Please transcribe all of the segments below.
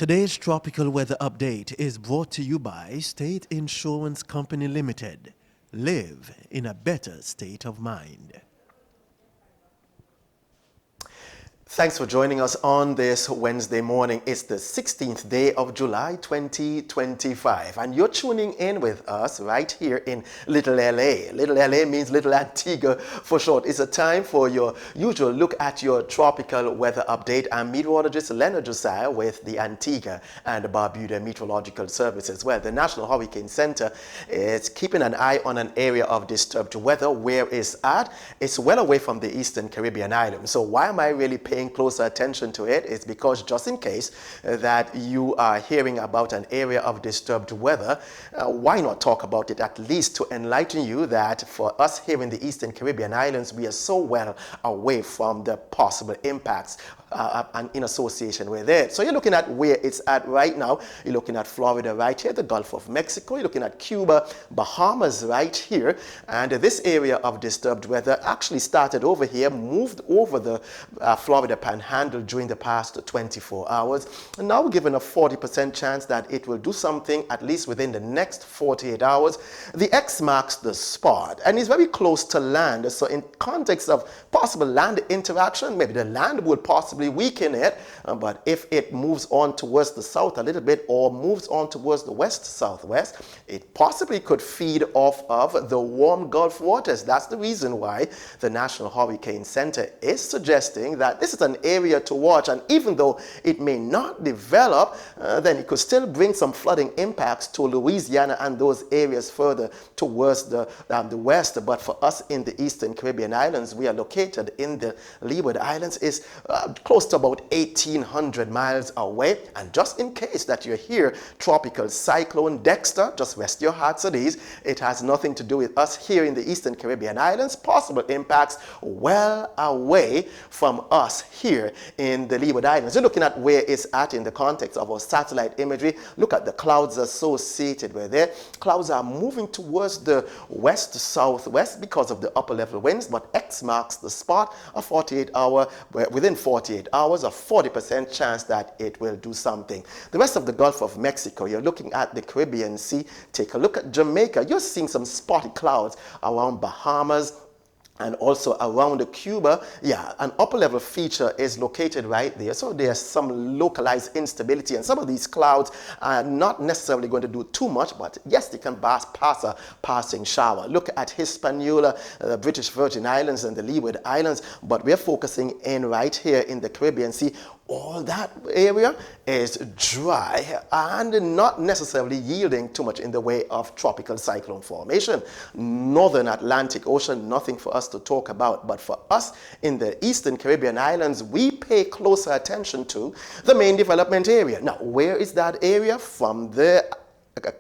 Today's tropical weather update is brought to you by State Insurance Company Limited. Live in a better state of mind. Thanks for joining us on this Wednesday morning. It's the 16th day of July 2025, and you're tuning in with us right here in Little LA. Little LA means Little Antigua for short. It's a time for your usual look at your tropical weather update. I'm meteorologist Leonard Josiah with the Antigua and Barbuda Meteorological Services. Well, the National Hurricane Center is keeping an eye on an area of disturbed weather. Where it's at, it's well away from the Eastern Caribbean islands. So why am I really paying closer attention to it? Is because just in case that you are hearing about an area of disturbed weather, why not talk about it, at least to enlighten you that for us here in the Eastern Caribbean islands, we are so well away from the possible impacts and in association with it. So you're looking at where it's at right now. You're looking at Florida right here, the Gulf of Mexico. You're looking at Cuba, Bahamas right here. And this area of disturbed weather actually started over here, moved over the Florida Panhandle during the past 24 hours. And now we're given a 40% chance that it will do something at least within the next 48 hours. The X marks the spot and is very close to land. So in context of possible land interaction, maybe the land will possibly weaken it, but if it moves on towards the south a little bit or moves on towards the west-southwest, it possibly could feed off of the warm Gulf waters. That's the reason why the National Hurricane Center is suggesting that this is an area to watch, and even though it may not develop, then it could still bring some flooding impacts to Louisiana and those areas further towards the west. But for us in the Eastern Caribbean islands, we are located in the Leeward Islands, is close to about 1,800 miles away. And just in case that you hear Tropical Cyclone Dexter, just rest your hearts at ease. It has nothing to do with us here in the Eastern Caribbean islands. Possible impacts well away from us here in the Leeward Islands. You're looking at where it's at in the context of our satellite imagery. Look at the clouds associated with it. Clouds are moving towards the west-southwest because of the upper level winds, but X marks the spot. Within 48 hours, a 40% chance that it will do something. The rest of the Gulf of Mexico, you're looking at the Caribbean Sea. Take a look at Jamaica. You're seeing some spotty clouds around Bahamas and also around Cuba. Yeah, an upper level feature is located right there. So there's some localized instability, and some of these clouds are not necessarily going to do too much, but yes, they can pass a passing shower. Look at Hispaniola, the British Virgin Islands and the Leeward Islands, but we're focusing in right here in the Caribbean Sea. All that area is dry and not necessarily yielding too much in the way of tropical cyclone formation. Northern Atlantic Ocean, nothing for us to talk about. But for us in the Eastern Caribbean islands, we pay closer attention to the main development area. Now, where is that area? From the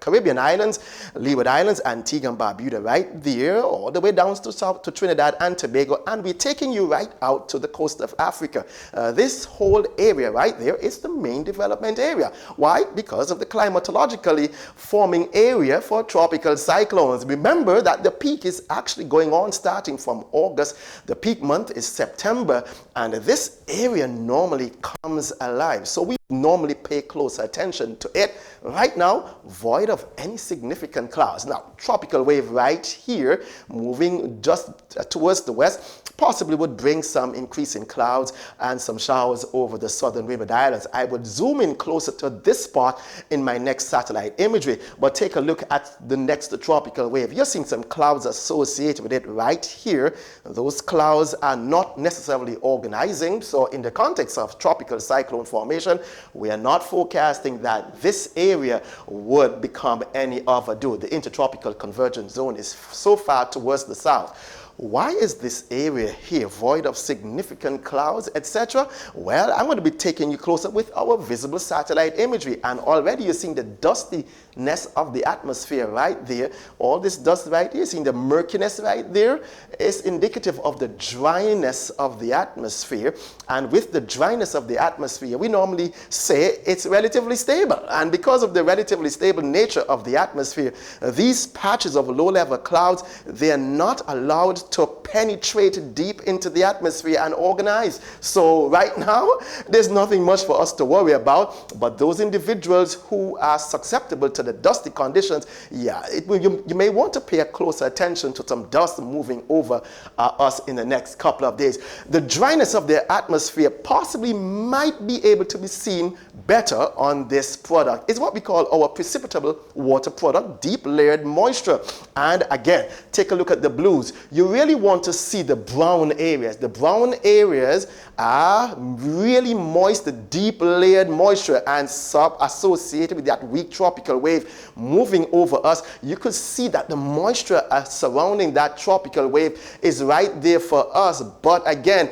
Caribbean islands, Leeward Islands, Antigua and Barbuda right there, all the way down to south to Trinidad and Tobago, and we're taking you right out to the coast of Africa. This whole area right there is the main development area. Why? Because of the climatologically forming area for tropical cyclones. Remember that the peak is actually going on starting from August. The peak month is September, and this area normally comes alive. So we normally pay close attention to it. Right now, void of any significant clouds. Now, tropical wave right here, moving just towards the west, possibly would bring some increase in clouds and some showers over the southern Leeward Islands. I would zoom in closer to this spot in my next satellite imagery, but take a look at the next tropical wave. You're seeing some clouds associated with it right here. Those clouds are not necessarily organizing, so in the context of tropical cyclone formation, we are not forecasting that this area would become any overdue. The intertropical convergence zone is so far towards the south. Why is this area here void of significant clouds, etc.? Well, I'm going to be taking you closer with our visible satellite imagery, and already you're seeing the dustiness of the atmosphere right there. All this dust right here, seeing the murkiness right there, is indicative of the dryness of the atmosphere. And with the dryness of the atmosphere, we normally say it's relatively stable. And because of the relatively stable nature of the atmosphere, these patches of low-level clouds, they are not allowed to penetrate deep into the atmosphere and organize. So right now, there's nothing much for us to worry about, but those individuals who are susceptible to the dusty conditions, yeah, you may want to pay a closer attention to some dust moving over us in the next couple of days. The dryness of the atmosphere possibly might be able to be seen better on this product. It's what we call our precipitable water product, deep layered moisture. And again, take a look at the blues. You really want to see the brown areas. The brown areas are really moist, deep layered moisture, and associated with that weak tropical wave moving over us. You could see that the moisture surrounding that tropical wave is right there for us. But again,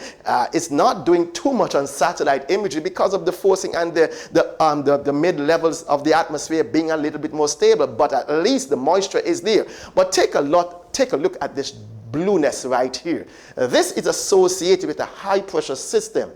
it's not doing too much on satellite imagery because of the forcing and the mid levels of the atmosphere being a little bit more stable. But at least the moisture is there. But take a look at this blueness right here. This is associated with a high pressure system.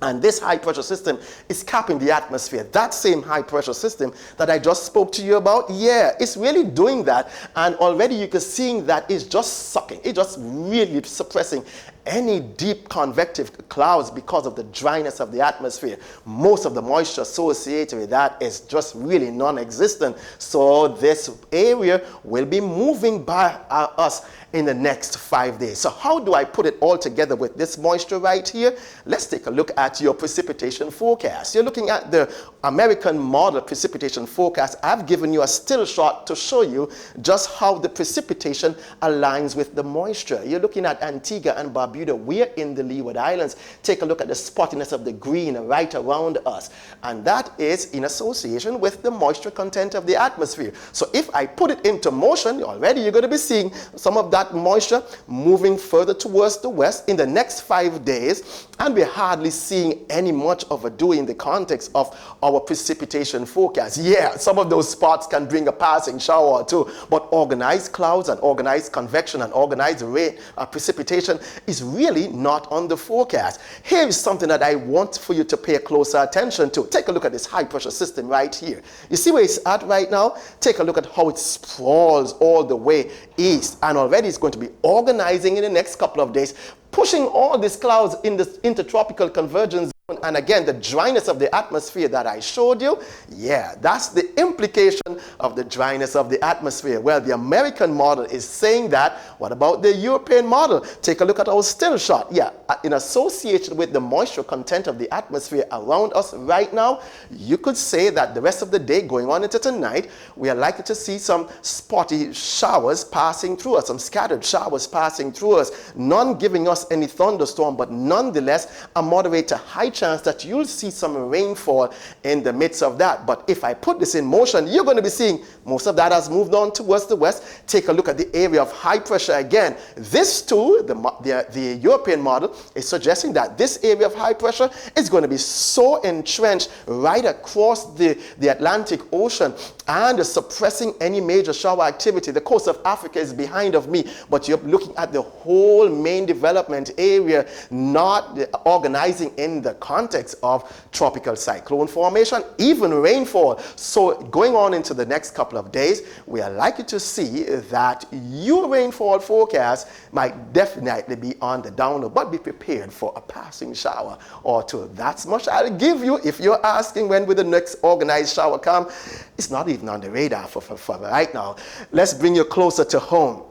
And this high pressure system is capping the atmosphere. That same high pressure system that I just spoke to you about, yeah, it's really doing that. And already you can see that it's just sucking. It's just really suppressing any deep convective clouds because of the dryness of the atmosphere. Most of the moisture associated with that is just really non-existent. So this area will be moving by us in the next 5 days. So how do I put it all together with this moisture right here? Let's take a look at your precipitation forecast. You're looking at the American model precipitation forecast. I've given you a still shot to show you just how the precipitation aligns with the moisture. You're looking at Antigua and Barbuda. We're in the Leeward Islands. Take a look at the spottiness of the green right around us. And that is in association with the moisture content of the atmosphere. So if I put it into motion, already you're going to be seeing some of that moisture moving further towards the west in the next 5 days. And we're hardly seeing any much of a do in the context of our precipitation forecast. Yeah, some of those spots can bring a passing shower or two, but organized clouds and organized convection and organized rain precipitation is really not on the forecast. Here is something that I want for you to pay closer attention to. Take a look at this high pressure system right here. You see where it's at right now? Take a look at how it sprawls all the way east, and already it's going to be organizing in the next couple of days, pushing all these clouds in this intertropical convergence. And again, the dryness of the atmosphere that I showed you, yeah, that's the implication of the dryness of the atmosphere. Well, the American model is saying that. What about the European model? Take a look at our still shot. Yeah, in association with the moisture content of the atmosphere around us right now, you could say that the rest of the day going on into tonight, we are likely to see some spotty showers passing through us, some scattered showers passing through us, none giving us any thunderstorm, but nonetheless a moderate to high chance that you'll see some rainfall in the midst of that. But if I put this in motion, you're going to be seeing most of that has moved on towards the west. Take a look at the area of high pressure again. This too, the European model is suggesting that this area of high pressure is going to be so entrenched right across the Atlantic Ocean and suppressing any major shower activity. The coast of Africa is behind of me, but you're looking at the whole main development area, not organizing in the context of tropical cyclone formation, even rainfall. So going on into the next couple of days, we are likely to see that your rainfall forecast might definitely be on the downward, but be prepared for a passing shower or two. That's much I'll give you. If you're asking when will the next organized shower come, it's not even on the radar for right now. Let's bring you closer to home.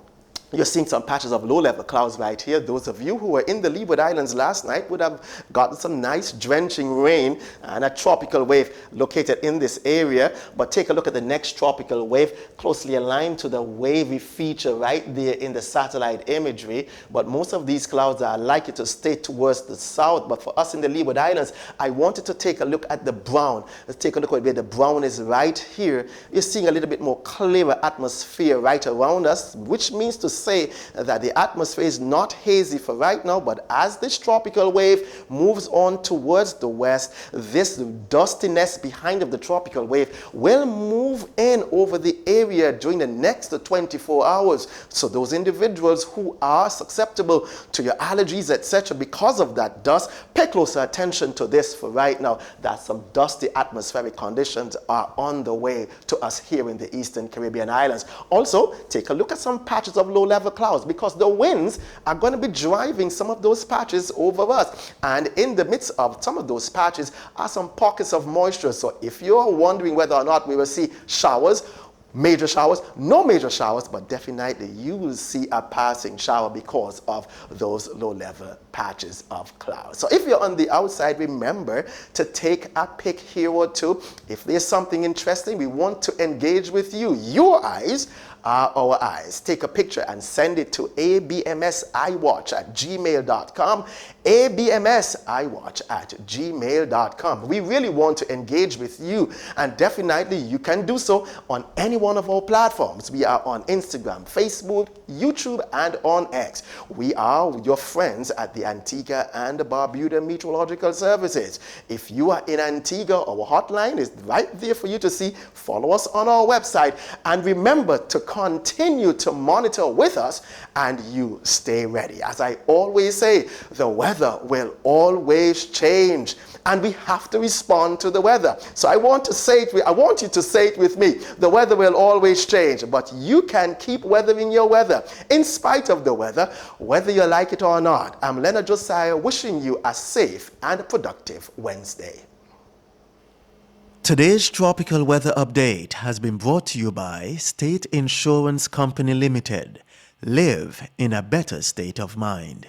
You're seeing some patches of low-level clouds right here. Those of you who were in the Leeward Islands last night would have gotten some nice drenching rain and a tropical wave located in this area. But take a look at the next tropical wave, closely aligned to the wavy feature right there in the satellite imagery. But most of these clouds are likely to stay towards the south. But for us in the Leeward Islands, I wanted to take a look at the brown. Let's take a look at where the brown is right here. You're seeing a little bit more clearer atmosphere right around us, which means to say that the atmosphere is not hazy for right now, but as this tropical wave moves on towards the west, this dustiness behind of the tropical wave will move in over the area during the next 24 hours. So those individuals who are susceptible to your allergies, etc., because of that dust, pay closer attention to this for right now, that some dusty atmospheric conditions are on the way to us here in the Eastern Caribbean islands. Also, take a look at some patches of low low-level clouds, because the winds are going to be driving some of those patches over us. And in the midst of some of those patches are some pockets of moisture. So if you're wondering whether or not we will see showers, major showers, no major showers, but definitely you will see a passing shower because of those low-level patches of clouds. So if you're on the outside, remember to take a pic here or two. If there's something interesting, we want to engage with you. Your eyes are our eyes. Take a picture and send it to abmsiwatch@gmail.com. abmsiwatch@gmail.com. We really want to engage with you, and definitely you can do so on any one of our platforms. We are on Instagram, Facebook, YouTube, and on X. We are your friends at the Antigua and Barbuda Meteorological Services. If you are in Antigua, our hotline is right there for you to see. Follow us on our website, and remember to continue to monitor with us, and you stay ready. As I always say, the weather will always change, and we have to respond to the weather. So I want you to say it with me. The weather will always change, but you can keep weathering your weather in spite of the weather, whether you like it or not. I'm Leonard Josiah, wishing you a safe and productive Wednesday. Today's tropical weather update has been brought to you by State Insurance Company Limited. Live in a better state of mind.